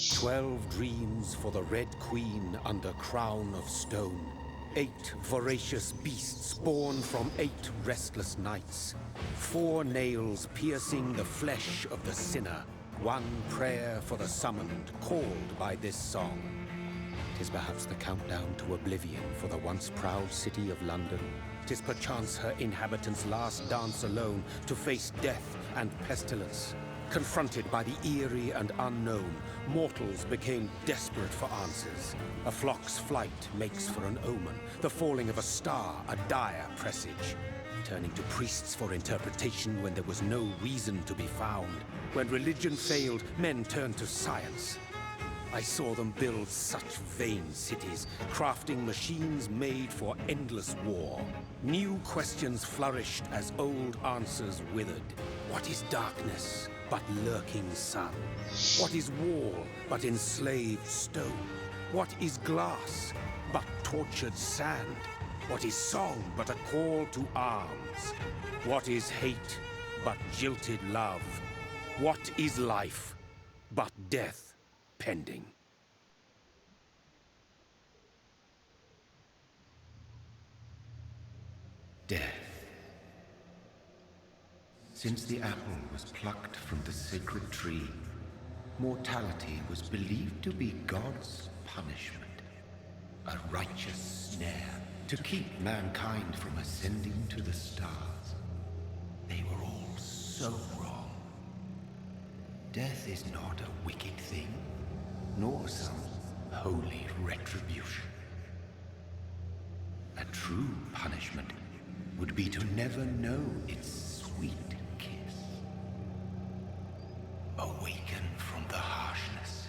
12 dreams for the Red Queen under crown of stone. 8 voracious beasts born from 8 restless nights. 4 nails piercing the flesh of the sinner. 1 prayer for the summoned, called by this song. 'Tis perhaps the countdown to oblivion for the once proud city of London. 'Tis perchance her inhabitants' last dance alone to face death and pestilence. Confronted by the eerie and unknown, mortals became desperate for answers. A flock's flight makes for an omen, the falling of a star a dire presage. Turning to priests for interpretation when there was no reason to be found. When religion failed, men turned to science. I saw them build such vain cities, crafting machines made for endless war. New questions flourished as old answers withered. What is darkness but lurking sun? What is wall but enslaved stone? What is glass but tortured sand? What is song but a call to arms? What is hate but jilted love? What is life but death pending? Death. Since the apple was plucked from the sacred tree, mortality was believed to be God's punishment. A righteous snare to keep mankind from ascending to the stars. They were all so wrong. Death is not a wicked thing, nor some holy retribution. A true punishment would be to never know its sweet kiss. Awaken from the harshness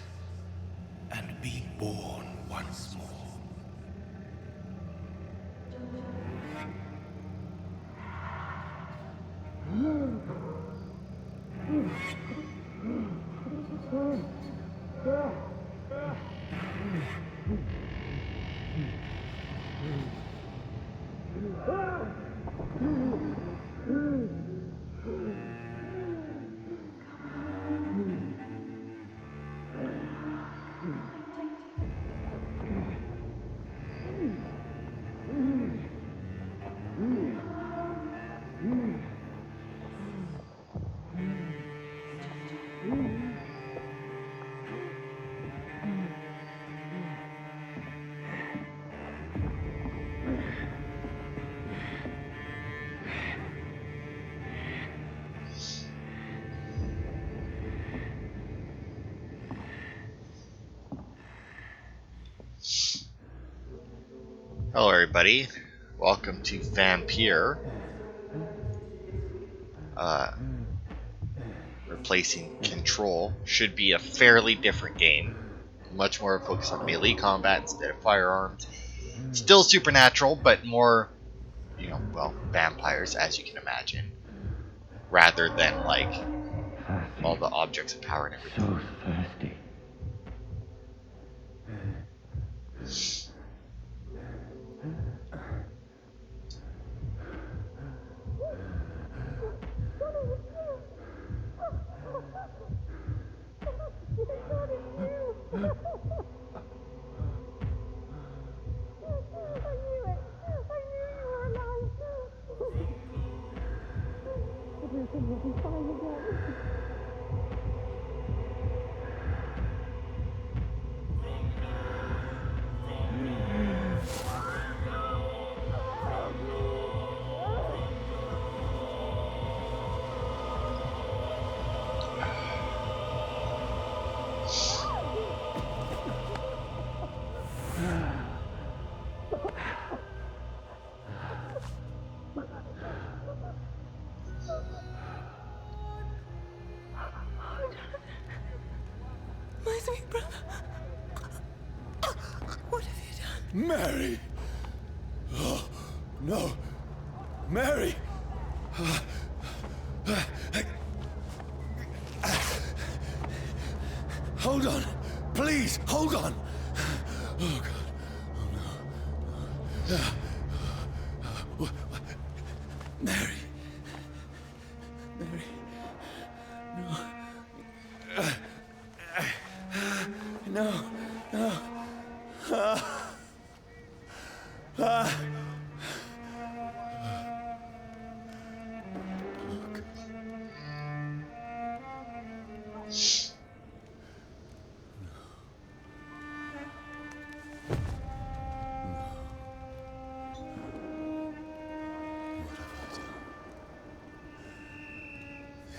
and be born once more. Hello everybody, welcome to Vampyr, replacing Control. Should be a fairly different game, much more focused on melee combat instead of firearms. Still supernatural, but more, well, vampires, as you can imagine, rather than like all the objects of power and everything. So thirsty. My sweet brother. What have you done? Mary! Oh, no. Mary! Hold on. Please, hold on. Oh, God. Oh, no. Mary. Mary. No. No. No.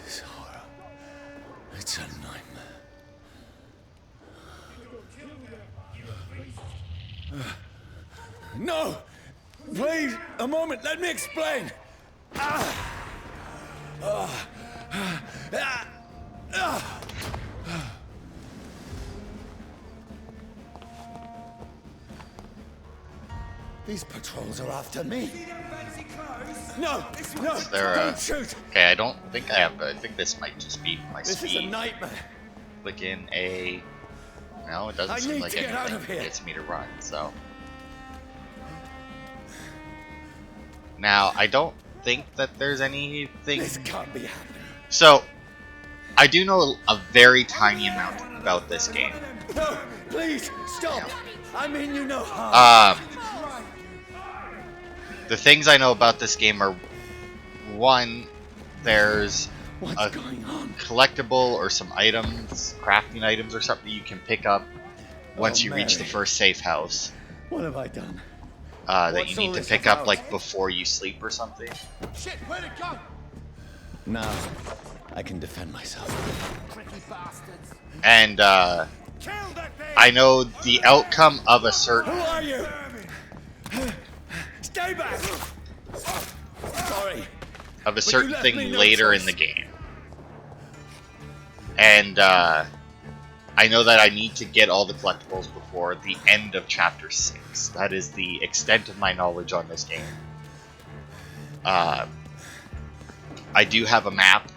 This horror. It's a nightmare. No! Please, a moment, let me explain! These patrols are after me. No! No! Is there Don't shoot! Okay, I don't think I have. I think this might just be my This is a speed. nightmare. Click in A. No, it doesn't I seem need like to get out anything of here. gets me to run. So now I don't think that there's anything. This can't be happening. So I do know a very tiny amount about this game. No! Please, stop! I mean you no harm. The things I know about this game are, one, there's What's a going on? collectible or some items, crafting items or something you can pick up once Oh, you reach the Mary. first safe house. What have I done? That What's you all need to this pick up about? like before you sleep or something. Shit, where'd it go? Now, I can defend myself. And I know the outcome of a certain. Who are you? Stay back! Sorry. Of a you certain left thing me no later in choice. the game. And I know that I need to get all the collectibles before the end of Chapter 6. That is the extent of my knowledge on this game. I do have a map,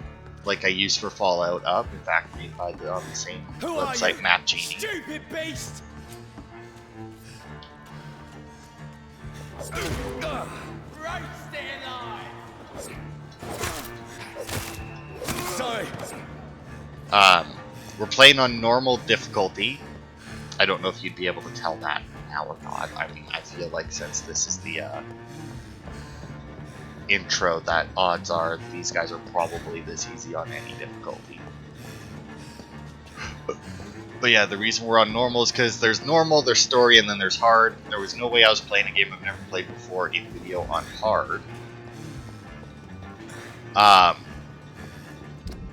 like I used for Fallout up, in fact made by the same Who are website, you? Map Genie. Stupid beast! Right, stay alive! Sorry. We're playing on normal difficulty. I don't know if you'd be able to tell that now or not. I mean, I feel like since this is the intro, that odds are these guys are probably this easy on any difficulty. But yeah, the reason we're on normal is because there's normal, there's story, and then there's hard. There was no way I was playing a game I've never played before in video on hard.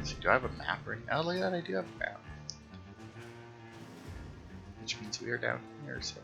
So do I have a map right now? Look at that, I do have a map. Which means we are down here, so.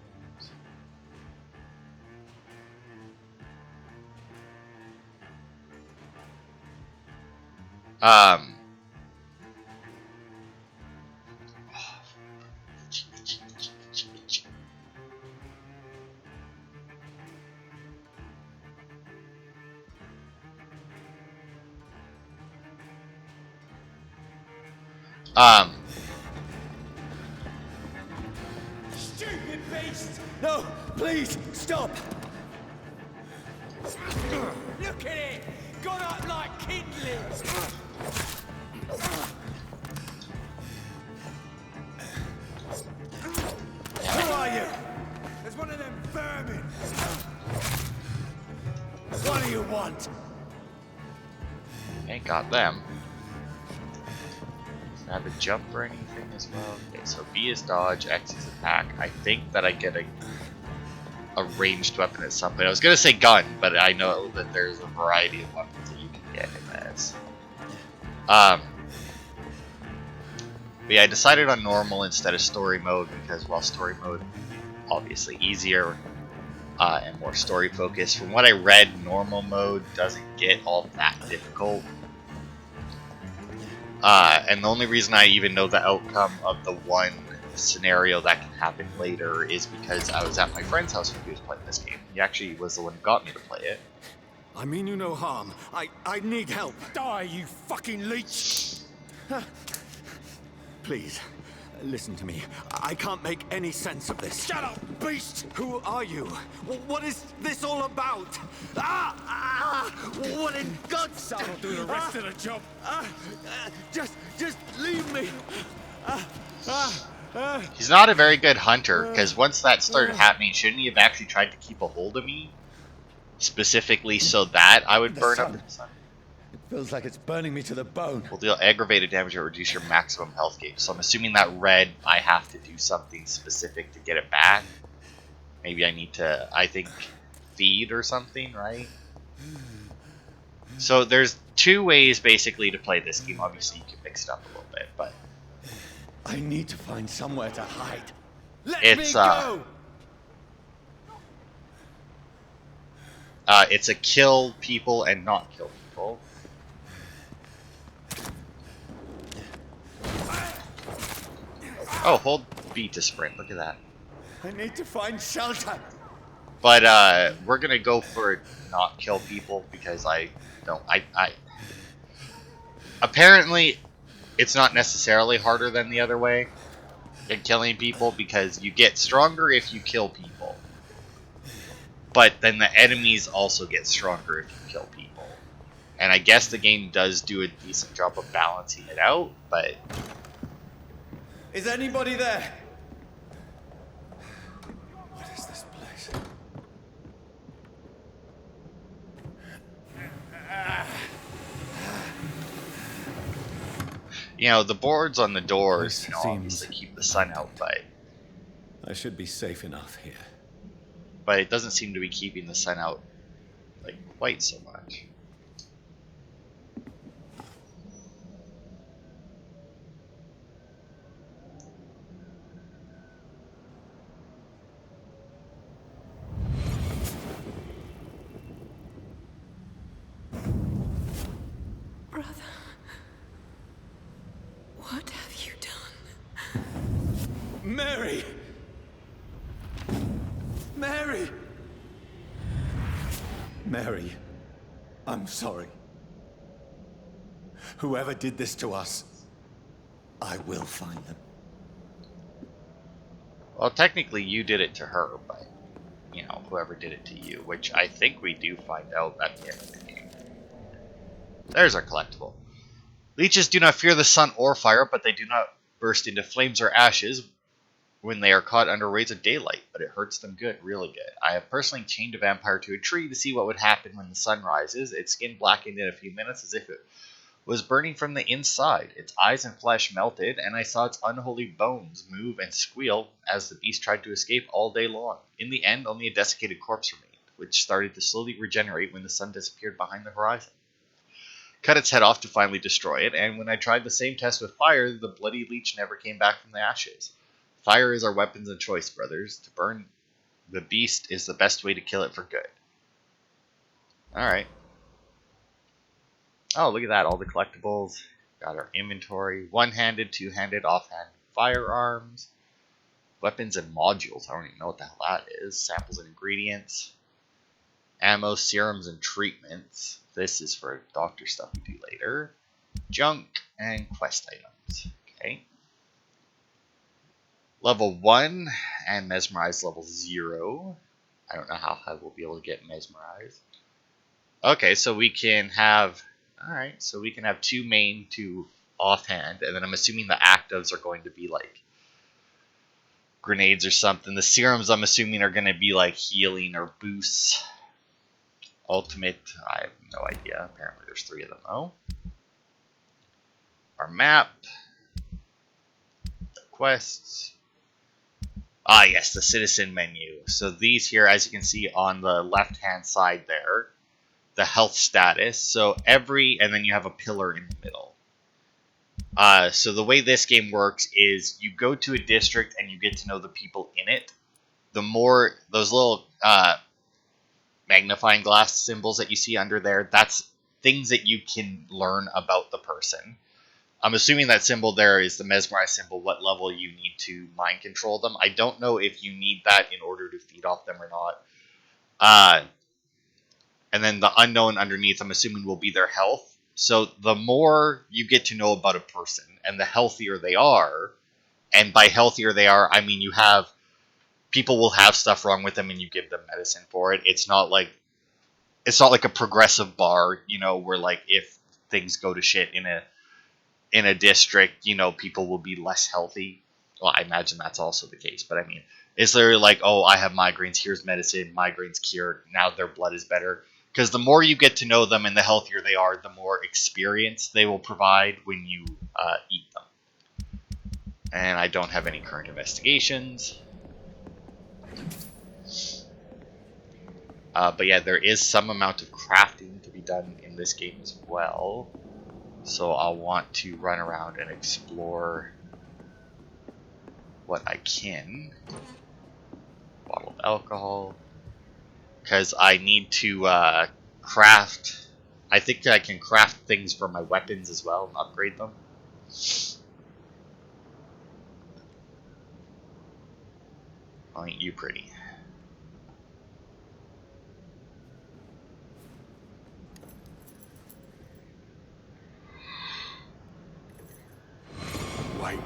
Stupid beast! No, please, stop! Look at it! Gone up like kindling! Who are you? There's one of them vermin! What do you want? Ain't got them. Does it have a jump or anything as well? Okay, so B is dodge, X is attack. I think that I get a ranged weapon at some point. I was gonna say gun, but I know that there's a variety of weapons that you can get in this. But yeah, I decided on normal instead of story mode because while story mode obviously easier and more story focused, from what I read, normal mode doesn't get all that difficult. And the only reason I even know the outcome of the one scenario that can happen later is because I was at my friend's house when he was playing this game. He actually was the one who got me to play it. I mean you no harm. I need help. Die, you fucking leech! Please, listen to me. I can't make any sense of this. Shut up, beast! Who are you? What is this all about? What in God's name? I'll do the rest of the job. Just leave me. He's not a very good hunter, because once that started happening, shouldn't he have actually tried to keep a hold of me? Specifically so that I would The burn up sun. in the sun? It feels like it's burning me to the bone. Will deal aggravated damage or reduce your maximum health gauge. So I'm assuming that red, I have to do something specific to get it back. Maybe I need to, I think, feed or something, right? So there's two ways basically to play this game. Obviously you can mix it up a little bit, but I need to find somewhere to hide. Let it's me go! It's a kill people and not kill people. Oh, hold B to sprint. Look at that. I need to find shelter. But we're gonna go for not kill people because I don't. I apparently it's not necessarily harder than the other way in killing people because you get stronger if you kill people. But then the enemies also get stronger if you kill people. And I guess the game does do a decent job of balancing it out, but... Is anybody there? What is this place? You know, the boards on the doors, This obviously keep the sun out, but I should be safe enough here. it doesn't seem to be keeping the sun out, like, quite so much. Brother, what have you done? Mary! Mary! Mary, I'm sorry. Whoever did this to us, I will find them. Well, technically you did it to her, but, you know, whoever did it to you, which I think we do find out at the end of the game. There's our collectible. Leeches do not fear the sun or fire, but they do not burst into flames or ashes when they are caught under rays of daylight, but it hurts them good, really good. I have personally chained a vampire to a tree to see what would happen when the sun rises. Its skin blackened in a few minutes as if it was burning from the inside. Its eyes and flesh melted, and I saw its unholy bones move and squeal as the beast tried to escape all day long. In the end, only a desiccated corpse remained, which started to slowly regenerate when the sun disappeared behind the horizon. Cut its head off to finally destroy it, and when I tried the same test with fire, the bloody leech never came back from the ashes. Fire is our weapons of choice, brothers. To burn the beast is the best way to kill it for good. Alright. Oh, look at that. All the collectibles. Got our inventory. One-handed, two-handed, off-hand firearms. Weapons and modules. I don't even know what the hell that is. Samples and ingredients. Ammo, serums, and treatments. This is for doctor stuff we do later. Junk and quest items. Okay. Level 1 and Mesmerize level 0. I don't know how high we'll be able to get Mesmerize. Okay, so we can have... Alright, so we can have 2 main, 2 offhand, and then I'm assuming the actives are going to be like grenades or something. The serums I'm assuming are going to be like healing or boosts. Ultimate, I have no idea. Apparently there's 3 of them though. Our map. The quests. Ah yes, the citizen menu. So these here, as you can see on the left hand side there, the health status. So and then you have a pillar in the middle. So the way this game works is you go to a district and you get to know the people in it. The more those little magnifying glass symbols that you see under there, that's things that you can learn about the person. I'm assuming that symbol there is the mesmerize symbol, what level you need to mind control them. I don't know if you need that in order to feed off them or not. And then the unknown underneath, I'm assuming, will be their health. So the more you get to know about a person and the healthier they are, and by healthier they are, I mean people will have stuff wrong with them and you give them medicine for it. It's not like a progressive bar, where like if things go to shit in a district, people will be less healthy. Well, I imagine that's also the case. But I mean, is there like, oh, I have migraines, here's medicine, migraines cured, now their blood is better? Because the more you get to know them and the healthier they are, the more experience they will provide when you eat them. And I don't have any current investigations. But yeah, there is some amount of crafting to be done in this game as well. So I'll want to run around and explore what I can. Bottle of alcohol. Because I need to craft. I think that I can craft things for my weapons as well and upgrade them. Oh, ain't you pretty. Wait.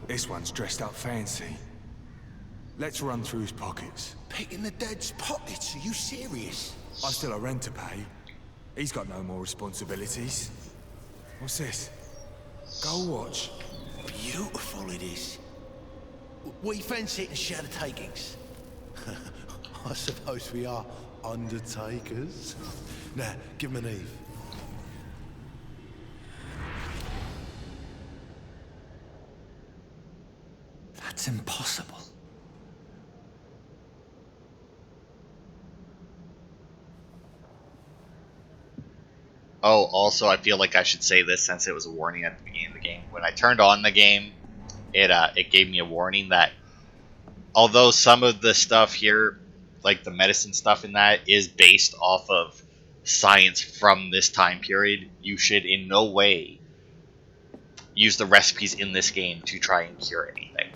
This one's dressed up fancy. Let's run through his pockets. Picking the dead's pockets? Are you serious? I've still a rent to pay. He's got no more responsibilities. What's this? Gold watch. Beautiful it is. We fancy it and share the takings. I suppose we are undertakers. Now, give him an Eve. That's impossible. Oh, also, I feel like I should say this since it was a warning at the beginning of the game. When I turned on the game, it gave me a warning that although some of the stuff here, like the medicine stuff in that, is based off of science from this time period, you should in no way use the recipes in this game to try and cure anything.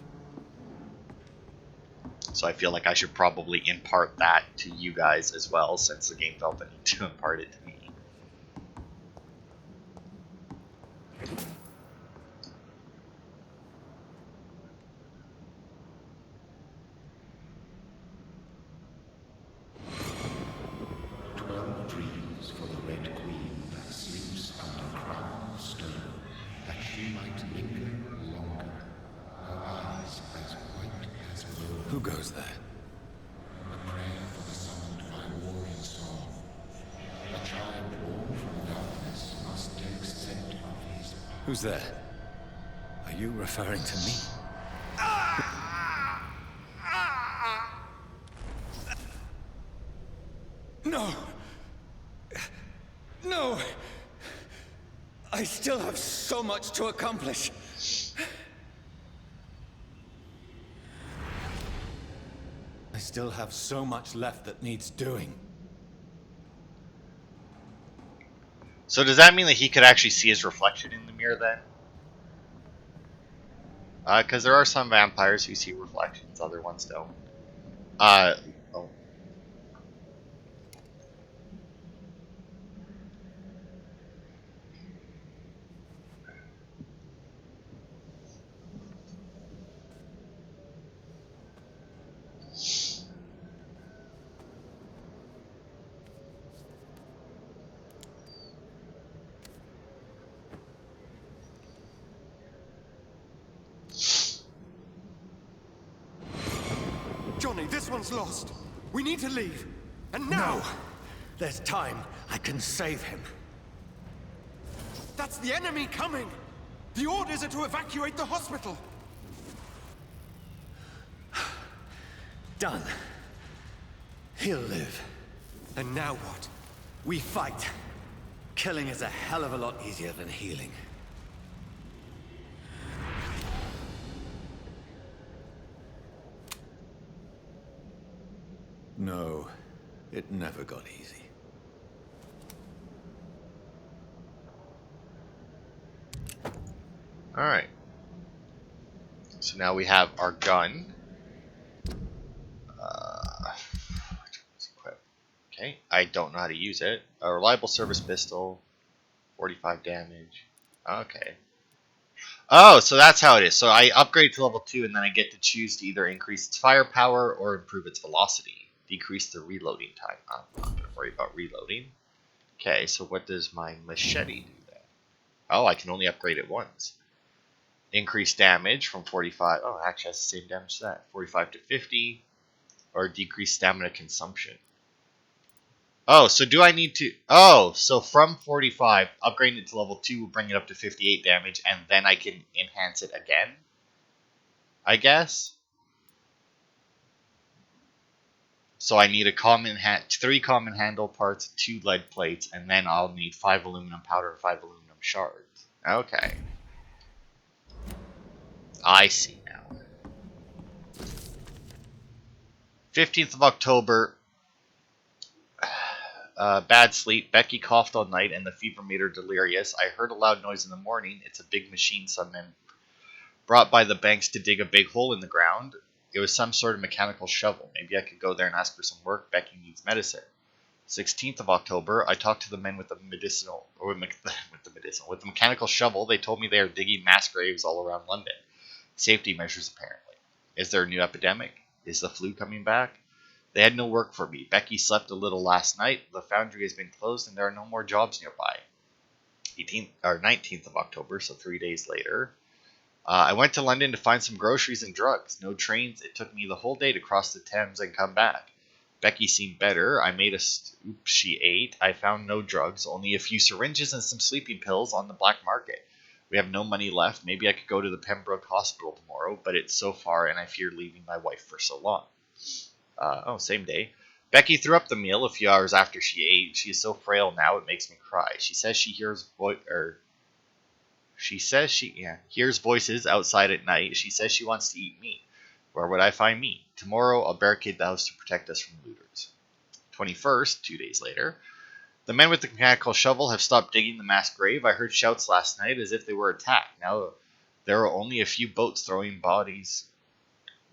So I feel like I should probably impart that to you guys as well, since the game felt the need to impart it to me. Who goes there? Who's there? Are you referring to me? No! No! I still have so much to accomplish. I still have so much left that needs doing. So does that mean that he could actually see his reflection in the mirror then? Because there are some vampires who see reflections, other ones don't. Oh. Johnny, this one's lost. We need to leave. And now! No! There's time. I can save him. That's the enemy coming! The orders are to evacuate the hospital! Done. He'll live. And now what? We fight. Killing is a hell of a lot easier than healing. No, it never got easy. Alright. So now we have our gun. Okay, I don't know how to use it. A reliable service pistol. 45 damage. Okay. Oh, so that's how it is. So I upgrade to level 2 and then I get to choose to either increase its firepower or improve its velocity. Decrease the reloading time. I'm not going to worry about reloading. Okay, so what does my machete do then? Oh, I can only upgrade it once. Increase damage from 45. Oh, it actually has the same damage as that. 45 to 50. Or decrease stamina consumption. Oh, so do I need to... Oh, so from 45, upgrading it to level 2 will bring it up to 58 damage, and then I can enhance it again? I guess? So I need 3 common handle parts, 2 lead plates, and then I'll need 5 aluminum powder and 5 aluminum shards. Okay. I see now. 15th of October. Bad sleep. Becky coughed all night and the fever made her delirious. I heard a loud noise in the morning. It's a big machine some men brought by the banks to dig a big hole in the ground. It was some sort of mechanical shovel. Maybe I could go there and ask for some work. Becky needs medicine. 16th of October. I talked to the men with the with the mechanical shovel. They told me they are digging mass graves all around London. Safety measures apparently. Is there a new epidemic? Is the flu coming back? They had no work for me. Becky slept a little last night. The foundry has been closed and there are no more jobs nearby. 19th of October, so 3 days later. I went to London to find some groceries and drugs. No trains. It took me the whole day to cross the Thames and come back. Becky seemed better. I made a soup she ate. I found no drugs, only a few syringes and some sleeping pills on the black market. We have no money left. Maybe I could go to the Pembroke Hospital tomorrow, but it's so far and I fear leaving my wife for so long. Same day. Becky threw up the meal a few hours after she ate. She is so frail now it makes me cry. She says she hears hears voices outside at night. She says she wants to eat meat. Where would I find meat? Tomorrow I'll barricade the house to protect us from looters. 21st, 2 days later. The men with the mechanical shovel have stopped digging the mass grave. I heard shouts last night as if they were attacked. Now there are only a few boats throwing bodies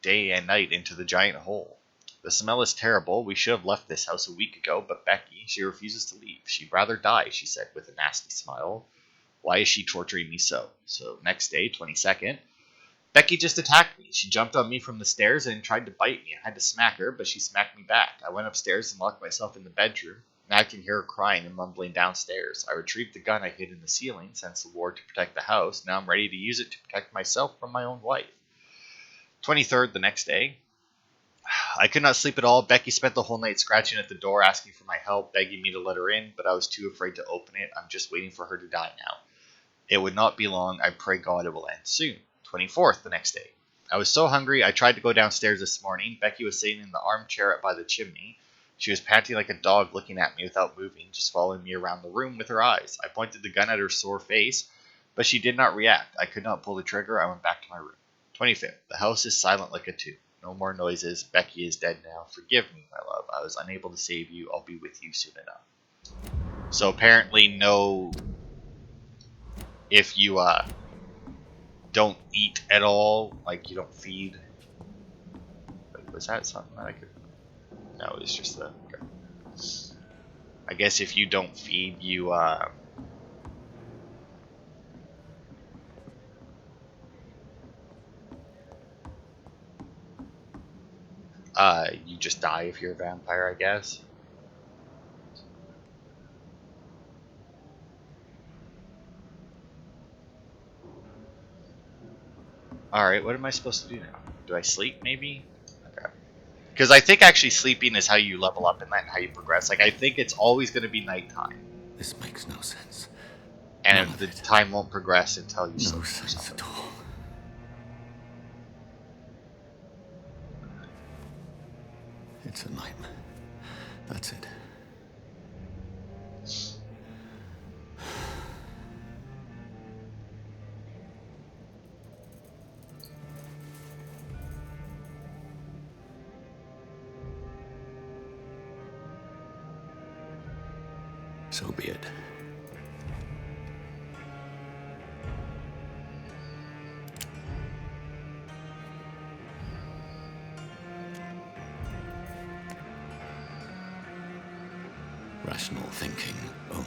day and night into the giant hole. The smell is terrible. We should have left this house a week ago, but Becky, she refuses to leave. She'd rather die, she said with a nasty smile. Why is she torturing me so? So next day, 22nd, Becky just attacked me. She jumped on me from the stairs and tried to bite me. I had to smack her, but she smacked me back. I went upstairs and locked myself in the bedroom. Now I can hear her crying and mumbling downstairs. I retrieved the gun I hid in the ceiling since the war to protect the house. Now I'm ready to use it to protect myself from my own wife. 23rd, the next day. I could not sleep at all. Becky spent the whole night scratching at the door, asking for my help, begging me to let her in, but I was too afraid to open it. I'm just waiting for her to die now. It would not be long. I pray God it will end soon. 24th, the next day. I was so hungry, I tried to go downstairs this morning. Becky was sitting in the armchair by the chimney. She was panting like a dog, looking at me without moving, just following me around the room with her eyes. I pointed the gun at her sore face, but she did not react. I could not pull the trigger. I went back to my room. 25th. The house is silent like a tomb. No more noises. Becky is dead now. Forgive me, my love. I was unable to save you. I'll be with you soon enough. So apparently no... If you don't eat at all, like you don't feed... Wait, was that something that I could... No, it's just the... Okay. I guess if you don't feed, you... you just die if you're a vampire, I guess. Alright, what am I supposed to do now? Do I sleep, maybe? Okay. Because I think actually sleeping is how you level up in that and how you progress. Like, I think it's always going to be nighttime. This makes no sense. And the time won't progress until you sleep. No sense at all. It's a nightmare. That's it. So be it. Rational thinking only.